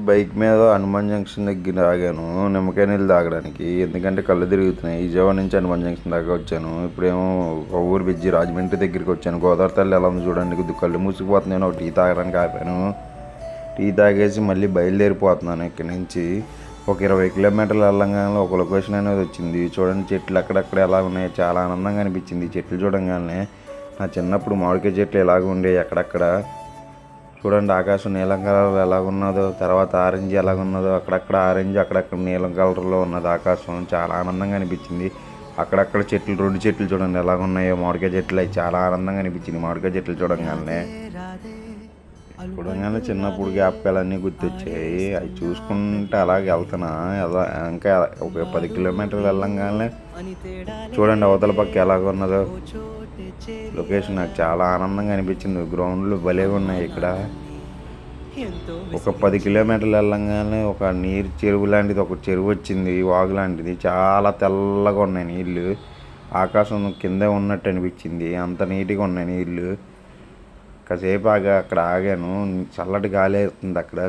Bike మీద Hanuman junction దగ్గర ఆగాను నిమ్మకాయ నీళ్ళు తాగడానికి. ఎందుకంటే కళ్ళు తిరుగుతున్నాయి. విజయవాడ నుంచి హనుమాన్ జంక్షన్ దాకా వచ్చాను. ఇప్పుడేమో ఒక ఊరు బ్రిడ్జి రాజమండ్రి దగ్గరికి వచ్చాను. గోదావరి తల్లి ఎలా ఉంది చూడండి. కొద్ది కళ్ళు మూసుకుపోతున్నాను. ఒక టీ తాగడానికి ఆపాను. టీ తాగేసి మళ్ళీ బయలుదేరిపోతున్నాను. ఇక్కడి నుంచి ఒక 20 కిలోమీటర్లు వెళ్ళంగానే ఒక లొకేషన్ అనేది వచ్చింది. చూడండి చెట్లు అక్కడక్కడ ఎలా ఉన్నాయో చాలా ఆనందంగా అనిపించింది. చెట్లు చూడంగానే నా చిన్నప్పుడు మామిడికాయ చెట్లు ఎలాగ ఉండేవి అక్కడక్కడ. చూడండి ఆకాశం నీలం కలర్ ఎలాగున్నదో, తర్వాత ఆరెంజ్ ఎలాగున్నదో, అక్కడక్కడ ఆరెంజ్ అక్కడక్కడ నీలం కలర్లో ఉన్నది ఆకాశం. చాలా ఆనందంగా అనిపించింది. అక్కడక్కడ చెట్లు 2 చెట్లు చూడండి ఎలాగున్నాయో మామిడికాయ చెట్లు. అవి చాలా ఆనందంగా అనిపించింది మామిడికాయ చెట్లు చూడంగానే. చిన్నప్పుడు జ్ఞాపకాలన్నీ గుర్తొచ్చాయి. అవి చూసుకుంటే అలాగే వెళ్తున్నా. ఇంకా ఒక 10 కిలోమీటర్లు వెళ్ళంగానే చూడండి అవతల పక్క ఎలాగున్నదో లొకేషన్. నాకు చాలా ఆనందంగా అనిపించింది. గ్రౌండ్లు భలేగా ఉన్నాయి ఇక్కడ. ఒక 10 కిలోమీటర్లు వెళ్ళంగానే ఒక నీరు చెరువు లాంటిది ఒక చెరువు వచ్చింది. వాగు లాంటిది చాలా తెల్లగా ఉన్నాయి నీళ్ళు. ఆకాశం కిందే ఉన్నట్టు అనిపించింది. అంత నీట్గా ఉన్నాయి నీళ్ళు. కాసేపు అక్కడ ఆగాను. చల్లటి గాలి వేస్తుంది అక్కడ.